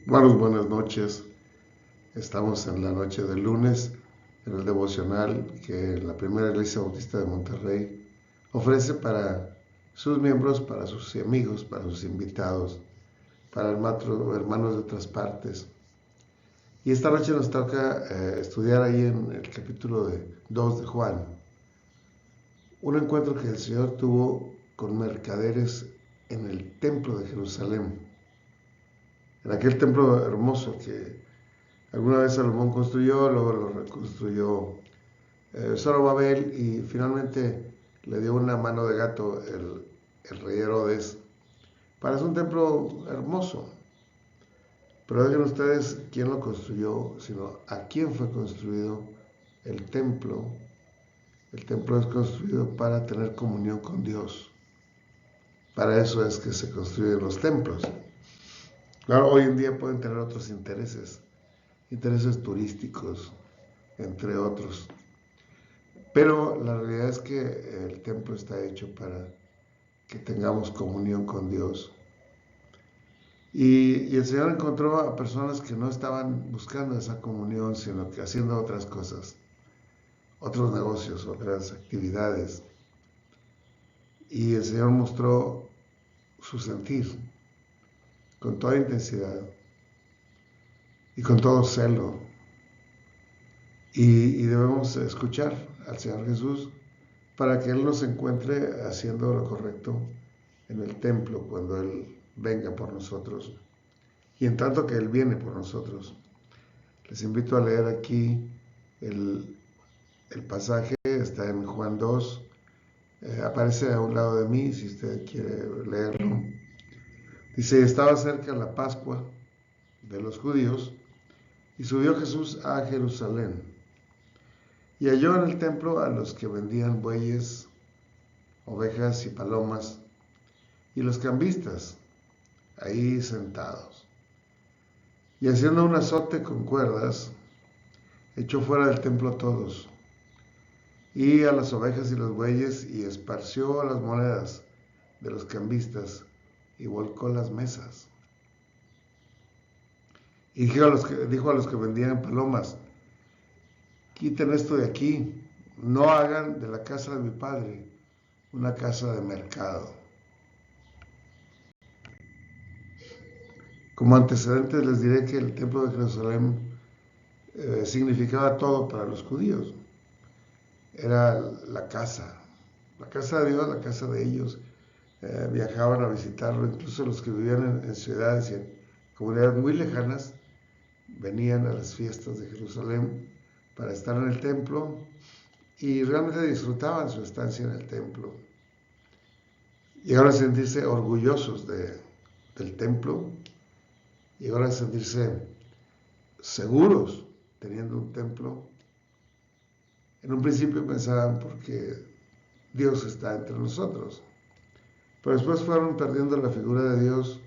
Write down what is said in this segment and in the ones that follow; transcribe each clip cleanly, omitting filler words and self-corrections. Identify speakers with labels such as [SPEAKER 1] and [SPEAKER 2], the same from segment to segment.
[SPEAKER 1] Hermanos, buenas noches. Estamos en la noche del lunes en el devocional que la Primera Iglesia Bautista de Monterrey ofrece para sus miembros, para sus amigos, para sus invitados, para hermanos de otras partes. Y esta noche nos toca estudiar ahí en el capítulo 2 de Juan, un encuentro que el Señor tuvo con mercaderes en el templo de Jerusalén, en aquel templo hermoso que alguna vez Salomón construyó, luego lo reconstruyó Zorobabel y finalmente le dio una mano de gato el rey Herodes para hacer un templo hermoso. Pero digan ustedes quién lo construyó, sino a quién fue construido el templo. El templo es construido para tener comunión con Dios. Para eso es que se construyen los templos. Claro, hoy en día pueden tener otros intereses turísticos, entre otros. Pero la realidad es que el templo está hecho para que tengamos comunión con Dios. Y el Señor encontró a personas que no estaban buscando esa comunión, sino que haciendo otras cosas, otros negocios, otras actividades. Y el Señor mostró su sentir con toda intensidad y con todo celo. Y debemos escuchar al Señor Jesús para que Él nos encuentre haciendo lo correcto en el templo cuando Él venga por nosotros y en tanto que Él viene por nosotros. Les invito a leer aquí el pasaje, está en Juan 2, aparece a un lado de mí si usted quiere leerlo. Dice, estaba cerca la Pascua de los judíos y subió Jesús a Jerusalén y halló en el templo a los que vendían bueyes, ovejas y palomas y los cambistas ahí sentados. Y haciendo un azote con cuerdas, echó fuera del templo a todos, y a las ovejas y los bueyes, y esparció las monedas de los cambistas, y volcó las mesas. Y dijo a los que vendían palomas, quiten esto de aquí, no hagan de la casa de mi padre una casa de mercado. Como antecedentes les diré que el templo de Jerusalén significaba todo para los judíos. Era la casa de Dios, la casa de ellos. Viajaban a visitarlo, incluso los que vivían en ciudades y en comunidades muy lejanas, venían a las fiestas de Jerusalén para estar en el templo y realmente disfrutaban su estancia en el templo. Llegaron a sentirse orgullosos del templo, llegaron a sentirse seguros teniendo un templo. En un principio pensaban porque Dios está entre nosotros, pero después fueron perdiendo la figura de Dios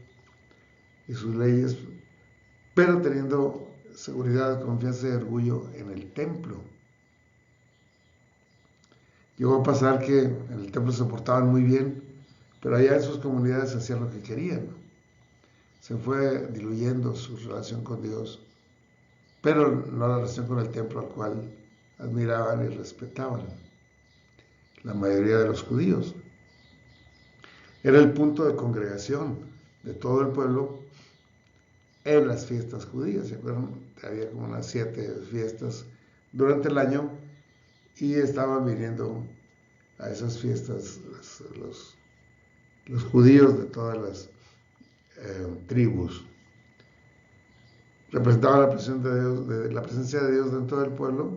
[SPEAKER 1] y sus leyes, pero teniendo seguridad, confianza y orgullo en el templo. Llegó a pasar que en el templo se portaban muy bien, pero allá en sus comunidades hacían lo que querían. Se fue diluyendo su relación con Dios, pero no la relación con el templo al cual admiraban y respetaban la mayoría de los judíos. Era el punto de congregación de todo el pueblo en las fiestas judías. ¿Se acuerdan? Había como unas 7 fiestas durante el año y estaban viniendo a esas fiestas los judíos de todas las tribus. Representaban la presencia de Dios dentro del pueblo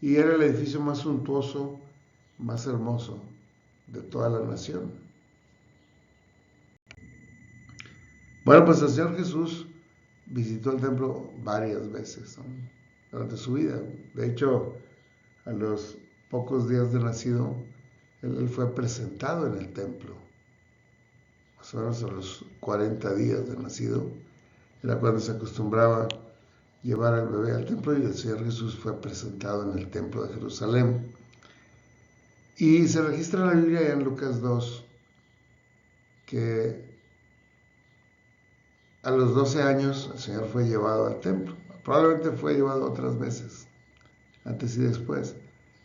[SPEAKER 1] y era el edificio más suntuoso, más hermoso de toda la nación. Bueno, pues el Señor Jesús visitó el templo varias veces, ¿no?, durante su vida. De hecho, a los pocos días de nacido, él fue presentado en el templo. Más o menos a los 40 días de nacido, era cuando se acostumbraba llevar al bebé al templo y el Señor Jesús fue presentado en el templo de Jerusalén. Y se registra en la Biblia en Lucas 2 que a los 12 años el Señor fue llevado al templo. Probablemente fue llevado otras veces, antes y después,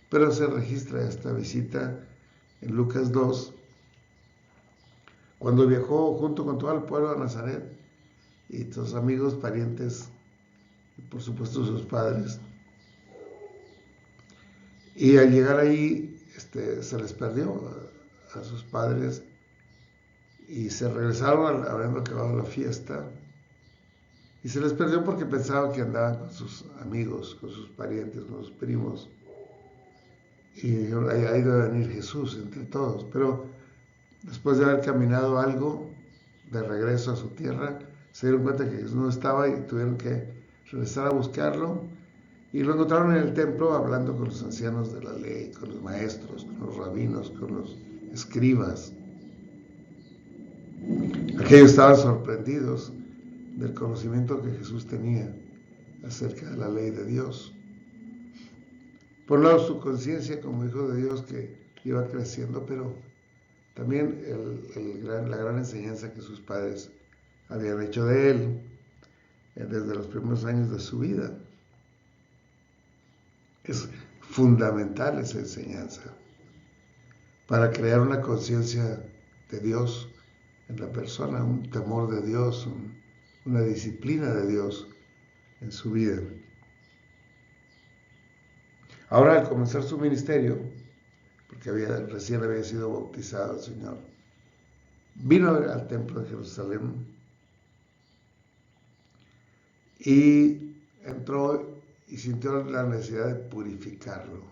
[SPEAKER 1] pero se registra esta visita en Lucas 2, cuando viajó junto con todo el pueblo de Nazaret y sus amigos, parientes, y por supuesto sus padres. Y al llegar ahí, se les perdió a sus padres y se regresaron habiendo acabado la fiesta. Y se les perdió porque pensaban que andaban con sus amigos, con sus parientes, con sus primos. Y ahí debe venir Jesús entre todos. Pero después de haber caminado algo de regreso a su tierra, se dieron cuenta que Jesús no estaba y tuvieron que regresar a buscarlo. Y lo encontraron en el templo hablando con los ancianos de la ley, con los maestros, con los rabinos, con los escribas. Aquellos estaban sorprendidos del conocimiento que Jesús tenía acerca de la ley de Dios. Por un lado, su conciencia como hijo de Dios que iba creciendo, pero también la gran enseñanza que sus padres habían hecho de él desde los primeros años de su vida. Es fundamental esa enseñanza para crear una conciencia de Dios en la persona, un temor de Dios, una disciplina de Dios en su vida. Ahora, al comenzar su ministerio, porque recién había sido bautizado el Señor, vino al templo de Jerusalén y entró y sintió la necesidad de purificarlo,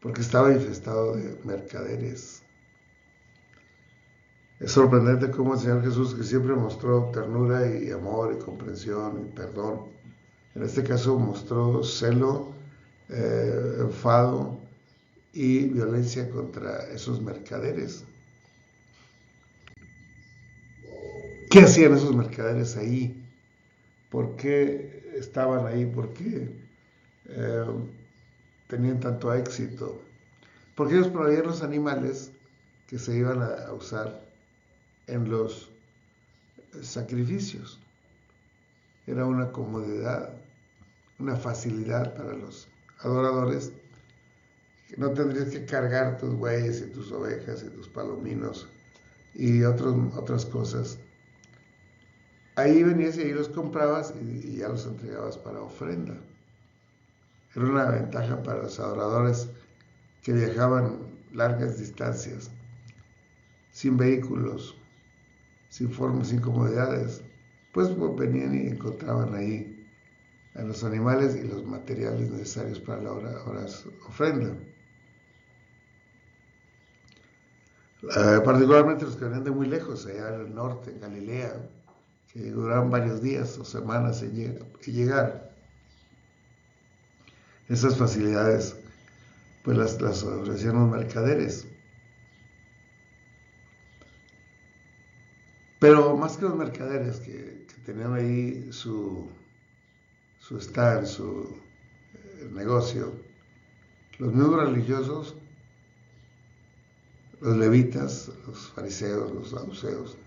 [SPEAKER 1] porque estaba infestado de mercaderes. Es sorprendente cómo el Señor Jesús, que siempre mostró ternura y amor y comprensión y perdón, en este caso mostró celo, enfado y violencia contra esos mercaderes. ¿Qué hacían esos mercaderes ahí? ¿Por qué estaban ahí? ¿Por qué tenían tanto éxito? Porque ellos proveían los animales que se iban a usar en los sacrificios. Era una comodidad, una facilidad para los adoradores, que no tendrías que cargar tus bueyes y tus ovejas y tus palominos y otras cosas. Ahí venías y ahí los comprabas y ya los entregabas para ofrenda. Era una ventaja para los adoradores que viajaban largas distancias, sin vehículos, sin formas, sin comodidades. Pues venían y encontraban ahí a los animales y los materiales necesarios para la ofrenda. Particularmente los que venían de muy lejos, allá en el norte, en Galilea, que duraban varios días o semanas en llegar. Esas facilidades pues las ofrecían los mercaderes. Pero más que los mercaderes que tenían ahí su stand, su negocio, los mismos religiosos, los levitas, los fariseos, los saduceos,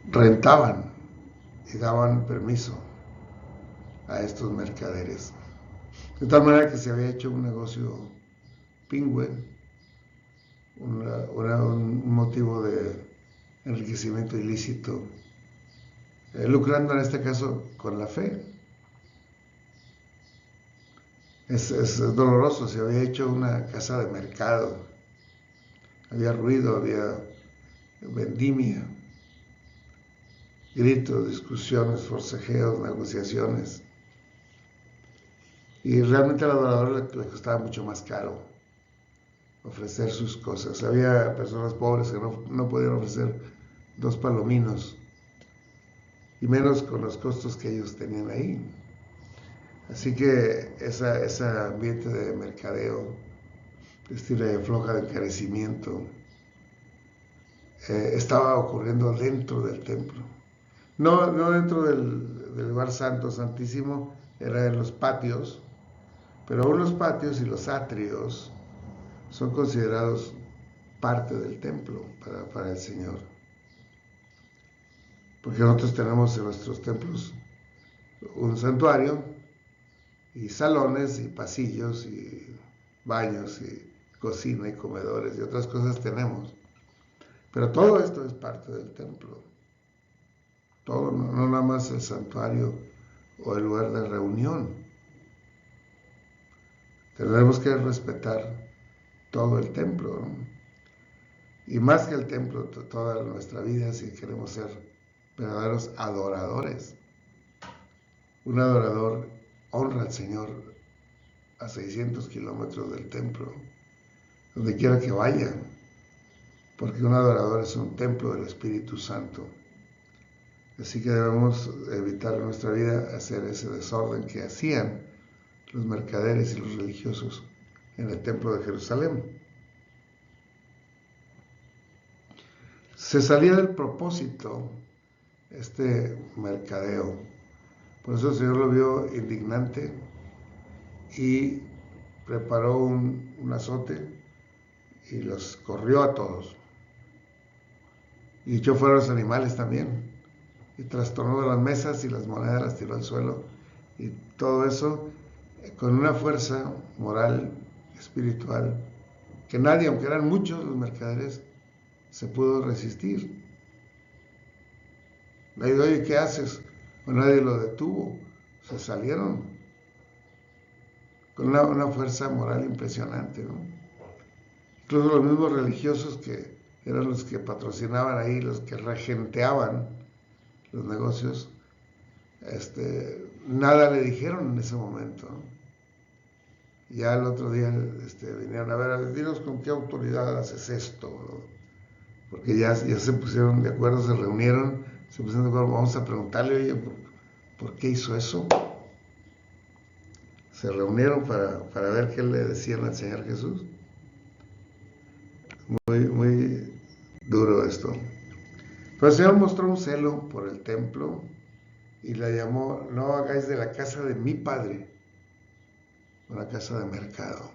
[SPEAKER 1] rentaban y daban permiso a estos mercaderes. De tal manera que se había hecho un negocio pingüe, un motivo de enriquecimiento ilícito, lucrando en este caso con la fe. Es doloroso, se había hecho una casa de mercado, había ruido, había vendimia, gritos, discusiones, forcejeos, negociaciones. Y realmente al adorador le costaba mucho más caro ofrecer sus cosas. Había personas pobres que no podían ofrecer 2 palominos, y menos con los costos que ellos tenían ahí. Así que ese ambiente de mercadeo, de estira y afloja, de encarecimiento, estaba ocurriendo dentro del templo. No dentro del lugar santo, santísimo, era en los patios, pero aún los patios y los atrios son considerados parte del templo para el Señor. porque nosotros tenemos en nuestros templos un santuario y salones y pasillos y baños y cocina y comedores y otras cosas tenemos. Pero todo esto es parte del templo. Todo, no nada más el santuario o el lugar de reunión. Tenemos que respetar todo el templo, ¿no? Y más que el templo, toda nuestra vida, si queremos ser verdaderos adoradores. Un adorador honra al Señor a 600 kilómetros del templo, donde quiera que vaya, porque un adorador es un templo del Espíritu Santo. Así que debemos evitar en nuestra vida hacer ese desorden que hacían los mercaderes y los religiosos en el templo de Jerusalén. Se salía del propósito este mercadeo. Por eso el Señor lo vio indignante y preparó un azote y los corrió a todos. Y echó fuera a los animales también. Y trastornó de las mesas y las monedas las tiró al suelo. Y todo eso con una fuerza moral, espiritual, que nadie, aunque eran muchos los mercaderes, se pudo resistir. Nadie, oye, ¿qué haces? Pues nadie lo detuvo. Se salieron con una fuerza moral impresionante, ¿no? Incluso los mismos religiosos que eran los que patrocinaban ahí, los que regenteaban los negocios, nada le dijeron en ese momento, ¿no? Ya el otro día vinieron a ver, dinos con qué autoridad haces esto, ¿no? Porque ya se pusieron de acuerdo, se reunieron, se pusieron de acuerdo, vamos a preguntarle, oye, ¿por qué hizo eso? Se reunieron para ver qué le decían al Señor Jesús. Muy, muy duro esto. Pero el Señor mostró un celo por el templo y la llamó, no hagáis de la casa de mi Padre una casa de mercado.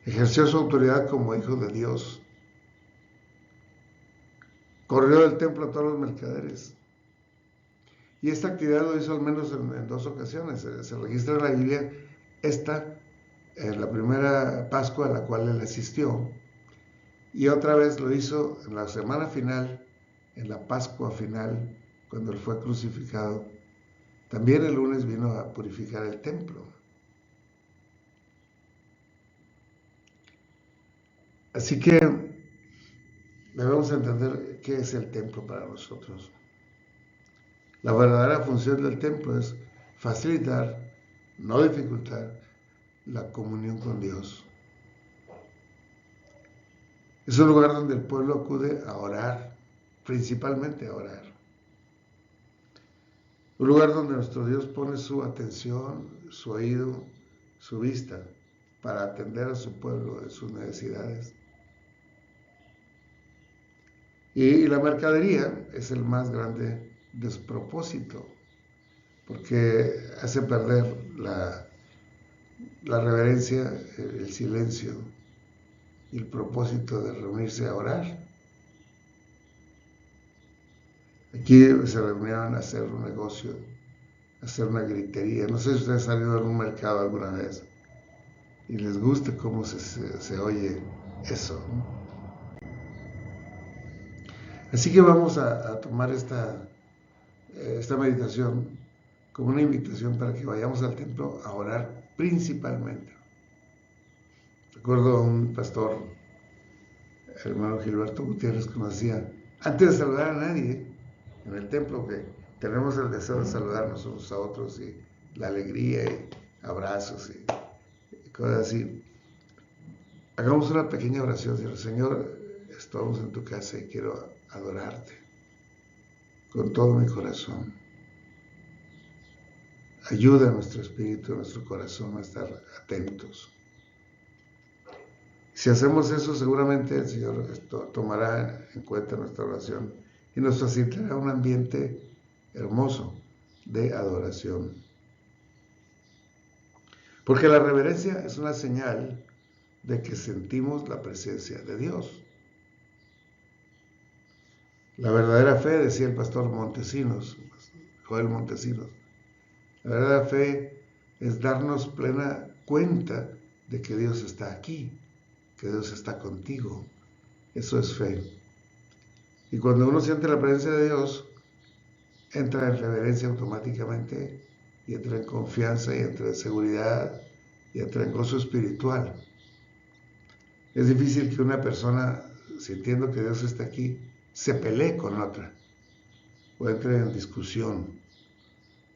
[SPEAKER 1] Ejerció su autoridad como hijo de Dios. Corrió del templo a todos los mercaderes. Y esta actividad lo hizo al menos en 2 ocasiones. Se registra en la Biblia en la primera Pascua a la cual él asistió. Y otra vez lo hizo en la semana final, en la Pascua final, cuando él fue crucificado. También el lunes vino a purificar el templo. Así que debemos entender qué es el templo para nosotros. La verdadera función del templo es facilitar, no dificultar, la comunión con Dios. Es un lugar donde el pueblo acude a orar, principalmente a orar. Un lugar donde nuestro Dios pone su atención, su oído, su vista para atender a su pueblo en sus necesidades. Y la mercadería es el más grande despropósito, porque hace perder la reverencia, el silencio y el propósito de reunirse a orar. Aquí se reunieron a hacer un negocio, a hacer una gritería. No sé si ustedes han ido a un mercado alguna vez y les gusta cómo se oye eso, ¿no? Así que vamos a tomar esta meditación como una invitación para que vayamos al templo a orar principalmente. Recuerdo a un pastor, el hermano Gilberto Gutiérrez, que nos decía, antes de saludar a nadie en el templo, que tenemos el deseo de saludarnos unos a otros y la alegría y abrazos y cosas así, hagamos una pequeña oración. Señor, estamos en tu casa y quiero adorarte con todo mi corazón. Ayuda a nuestro espíritu, a nuestro corazón a estar atentos. Si hacemos eso, seguramente el Señor tomará en cuenta nuestra oración y nos facilitará un ambiente hermoso de adoración. Porque la reverencia es una señal de que sentimos la presencia de Dios. La verdadera fe, decía el pastor Montesinos, Joel Montesinos, la verdadera fe es darnos plena cuenta de que Dios está aquí, que Dios está contigo. Eso es fe. Y cuando uno siente la presencia de Dios, entra en reverencia automáticamente y entra en confianza y entra en seguridad y entra en gozo espiritual. Es difícil que una persona, sintiendo que Dios está aquí, se pelee con otra, o entre en discusión,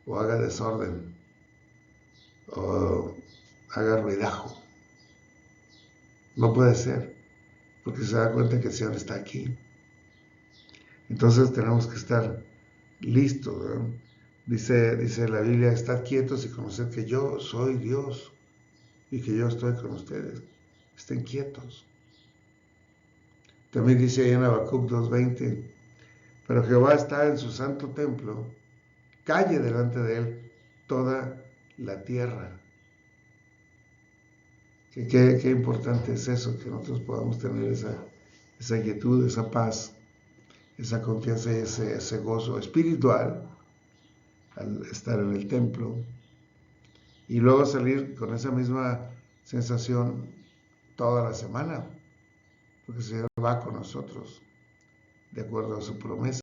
[SPEAKER 1] o haga desorden, o haga ruidajo. No puede ser, porque se da cuenta que el Señor está aquí. Entonces tenemos que estar listos, ¿verdad? Dice la Biblia, estad quietos y conoced que yo soy Dios y que yo estoy con ustedes. Estén quietos. También dice ahí en Habacuc 2:20, pero Jehová está en su santo templo, calle delante de él toda la tierra. Qué importante es eso, que nosotros podamos tener esa quietud, esa paz, esa confianza y ese gozo espiritual al estar en el templo. Y luego salir con esa misma sensación toda la semana, porque el Señor va con nosotros, de acuerdo a su promesa.